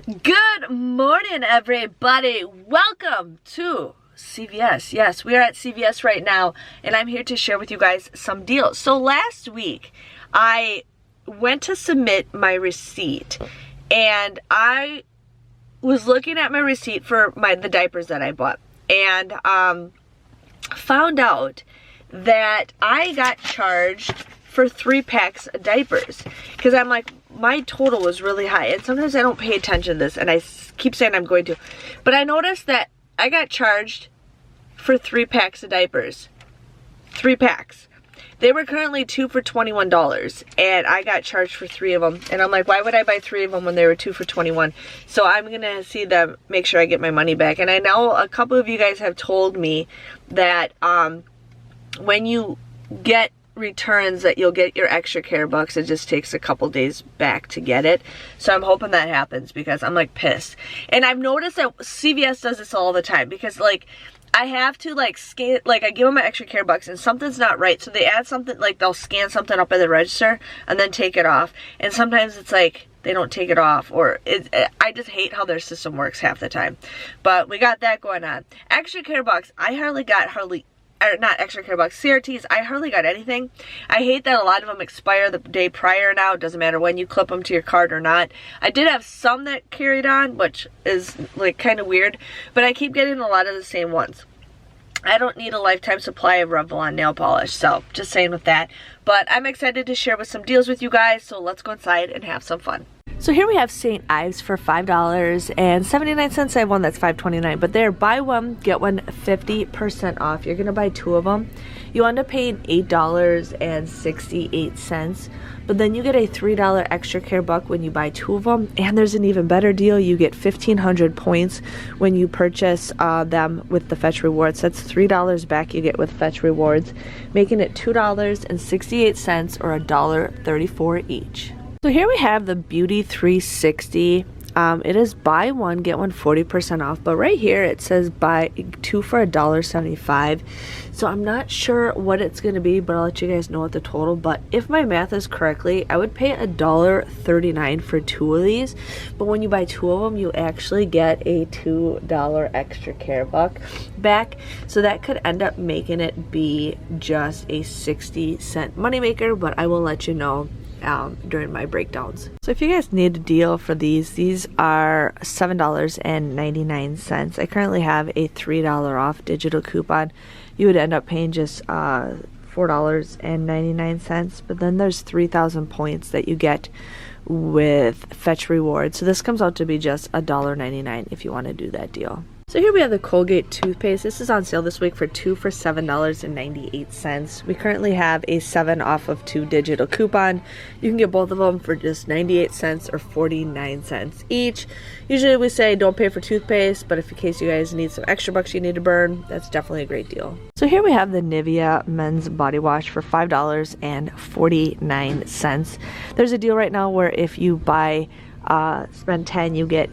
Good morning, everybody. Welcome to CVS. Yes, we are at CVS right now, and I'm here to share with you guys some deals. So last week, I went to submit my receipt, and I was looking at my receipt for the diapers that I bought, and found out that I got charged for 3 packs of diapers, because I'm like, my total was really high, and sometimes I don't pay attention to this, and I keep saying I'm going to, but I noticed that I got charged for 3 packs of diapers. 3 packs. They were currently 2 for $21, and I got charged for 3 of them, and I'm like, why would I buy 3 of them when they were 2 for $21? So I'm gonna see them, make sure I get my money back. And I know a couple of you guys have told me that when you get returns that you'll get your extra care bucks. It just takes a couple days back to get it, so I'm hoping that happens, because I'm like pissed. And I've noticed that CVS does this all the time, because like I have to like scan, like I give them my extra care bucks and something's not right, so they add something, like they'll scan something up at the register and then take it off, and sometimes it's like they don't take it off, or I just hate how their system works half the time. But we got that going on. Extra care bucks, I not extra care bucks, CRTs, I hardly got anything. I hate that a lot of them expire the day prior now. It doesn't matter when you clip them to your card or not. I did have some that carried on, which is like kind of weird, but I keep getting a lot of the same ones. I don't need a lifetime supply of Revlon nail polish, so just saying with that. But I'm excited to share with some deals with you guys, so let's go inside and have some fun. So here we have St. Ives for $5.79. I have one that's $5.29, but they're buy one, get one 50% off. You're gonna buy 2 of them. You end up paying $8.68, but then you get a $3 extra care buck when you buy 2 of them. And there's an even better deal. You get 1,500 points when you purchase them with the Fetch Rewards. That's $3 back you get with Fetch Rewards, making it $2.68 or $1.34 each. So here we have the Beauty 360. It is buy one, get one 40% off, but right here it says buy 2 for $1.75. So I'm not sure what it's going to be, but I'll let you guys know what the total. But if my math is correctly, I would pay $1.39 for 2 of these. But when you buy 2 of them, you actually get a $2 extra care buck back. So that could end up making it be just a 60-cent moneymaker, but I will let you know during my breakdowns. So if you guys need a deal for these are $7.99. I currently have a $3 off digital coupon. You would end up paying just $4.99, but then there's 3,000 points that you get with Fetch Rewards. So this comes out to be just $1.99 if you want to do that deal. So here we have the Colgate toothpaste. This is on sale this week for 2 for $7.98. We currently have a 7 off of 2 digital coupon. You can get both of them for just 98 cents or 49 cents each. Usually we say don't pay for toothpaste, but if in case you guys need some extra bucks you need to burn, that's definitely a great deal. So here we have the Nivea men's body wash for $5.49. There's a deal right now where if you buy spend 10 you get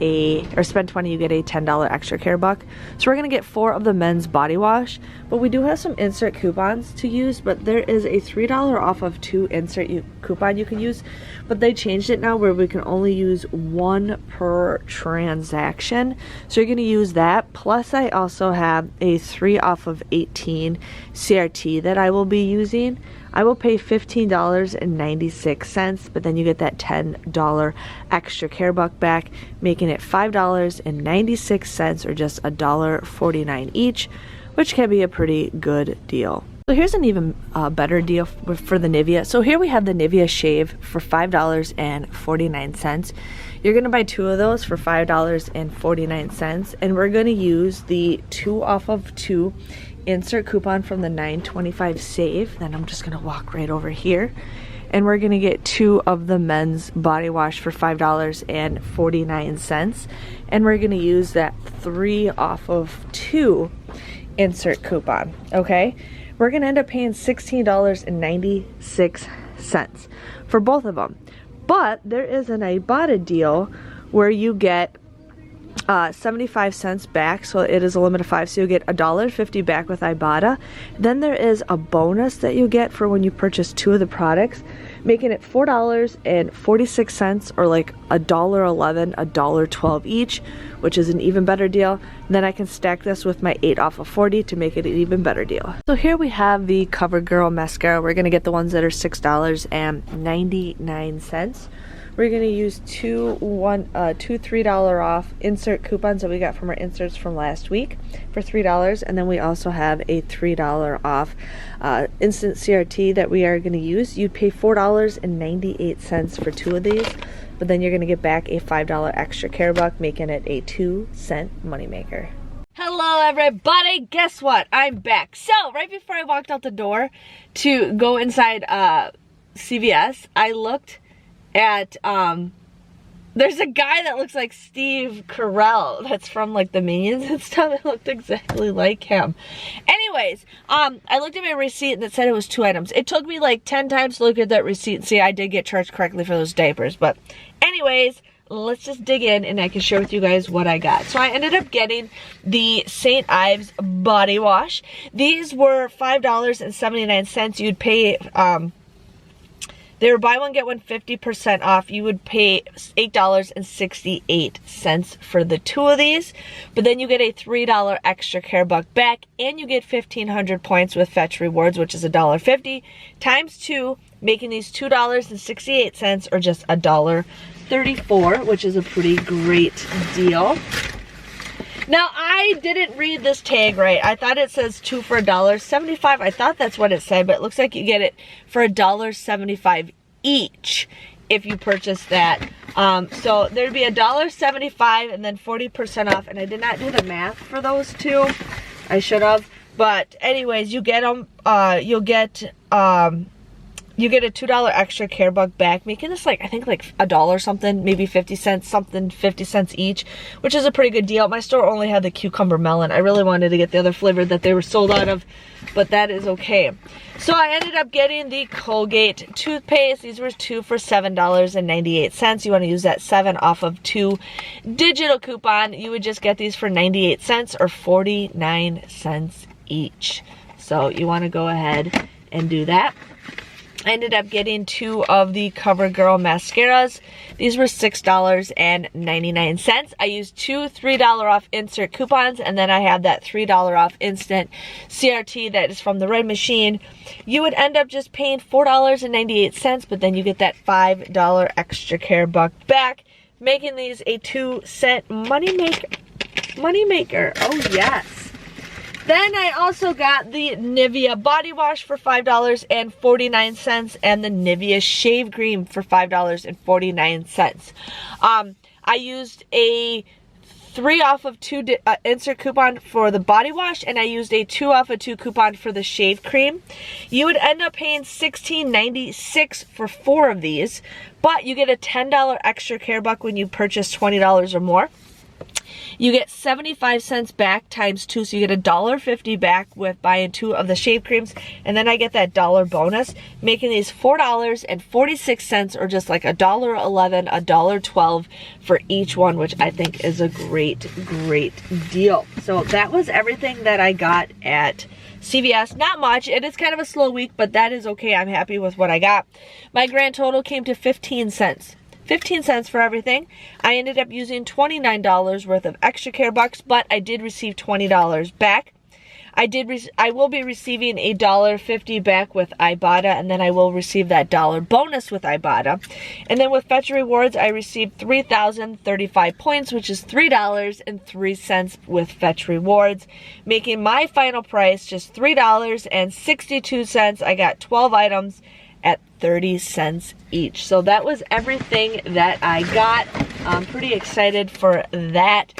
spend 20 you get a $10 extra care buck. So we're gonna get 4 of the men's body wash, but we do have some insert coupons to use. But there is a $3 off of 2 insert coupon you can use, but they changed it now where we can only use 1 per transaction. So you're gonna use that, plus I also have a 3 off of 18 CRT that I will be using. I will pay $15.96, but then you get that $10 extra care buck back, making it $5.96 or just $1.49 each, which can be a pretty good deal. So here's an even better deal for the Nivea. So here we have the Nivea Shave for $5.49. You're going to buy 2 of those for $5.49, and we're going to use the 2 off of 2 insert coupon from the 9.25 save. Then I'm just gonna walk right over here, and we're gonna get 2 of the men's body wash for $5.49, and we're gonna use that 3 off of 2 insert coupon. Okay, we're gonna end up paying $16.96 for both of them. But there is an Ibotta deal where you get 75 cents back, so it is a limit of 5, so you'll get $1.50 back with Ibotta. Then there is a bonus that you get for when you purchase 2 of the products, making it $4.46, or like $1.11, $1.12 each, which is an even better deal. And then I can stack this with my 8 off of 40 to make it an even better deal. So here we have the CoverGirl mascara. We're gonna get the ones that are $6.99. We're gonna use two $3 off insert coupons that we got from our inserts from last week for $3, and then we also have a $3 off instant CRT that we are gonna use. You'd pay $4.98 for 2 of these, but then you're gonna get back a $5 extra care buck, making it a 2-cent moneymaker. Hello everybody, guess what? I'm back. So right before I walked out the door to go inside CVS, I looked at there's a guy that looks like Steve Carell that's from like the Minions and stuff. It looked exactly like him. Anyways, I looked at my receipt and it said it was 2 items. It took me like 10 times to look at that receipt and see I did get charged correctly for those diapers. But anyways, let's just dig in and I can share with you guys what I got. So I ended up getting the St. Ives body wash. These were $5.79. You'd pay they were buy one get one 50% off. You would pay $8.68 for the 2 of these, but then you get a $3 extra care buck back, and you get 1,500 points with Fetch Rewards, which is $1.50 times 2, making these $2.68, or just $1.34, which is a pretty great deal. Now, I didn't read this tag right. I thought it says 2 for $1.75. I thought that's what it said, but it looks like you get it for $1.75 each if you purchase that. So there'd be $1.75 and then 40% off, and I did not do the math for those 2. I should have. But anyways, you get them, you get a $2 extra care buck back, making this like, I think like $1 something, maybe 50 cents something, 50 cents each, which is a pretty good deal. My store only had the cucumber melon. I really wanted to get the other flavor that they were sold out of, but that is okay. So I ended up getting the Colgate toothpaste. These were 2 for $7.98. You want to use that 7 off of 2 digital coupon. You would just get these for 98 cents or 49 cents each. So you want to go ahead and do that. I ended up getting 2 of the CoverGirl mascaras. These were $6.99. I used 2 $3 off insert coupons, and then I have that $3 off instant CRT that is from the Red Machine. You would end up just paying $4.98, but then you get that $5 extra care buck back, making these a 2-cent moneymaker. Oh yes. Then I also got the Nivea body wash for $5.49 and the Nivea shave cream for $5.49. I used a 3 off of 2 insert coupon for the body wash, and I used a 2 off of 2 coupon for the shave cream. You would end up paying $16.96 for 4 of these, but you get a $10 extra care buck when you purchase $20 or more. You get 75 cents back times 2, so you get $1.50 back with buying 2 of the shave creams, and then I get that $1 bonus, making these $4.46, or just like $1.11, $1.12 for each one, which I think is a great deal. So that was everything that I got at CVS. Not much. It is kind of a slow week, but that is okay. I'm happy with what I got. My grand total came to 15 cents. 15 cents for everything. I ended up using $29 worth of extra care bucks, but I did receive $20 back. I will be receiving a $1.50 back with Ibotta, and then I will receive that $1 bonus with Ibotta. And then with Fetch Rewards, I received 3,035 points, which is $3.03 with Fetch Rewards, making my final price just $3.62. I got 12 items at 30 cents each. So that was everything that I got. I'm pretty excited for that.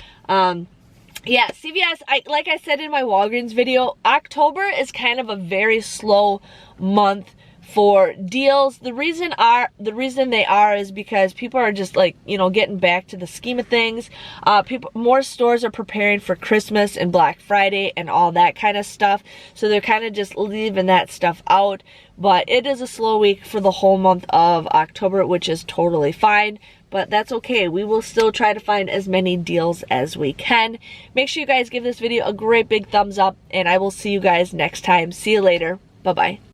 Yeah, CVS, like I said in my Walgreens video, October is kind of a very slow month for deals. The reason they are is because people are just like, you know, getting back to the scheme of things. More stores are preparing for Christmas and Black Friday and all that kind of stuff, so they're kind of just leaving that stuff out. But it is a slow week for the whole month of October, which is totally fine. But that's okay. We will still try to find as many deals as we can. Make sure you guys give this video a great big thumbs up, and I will see you guys next time. See you later. Bye-bye.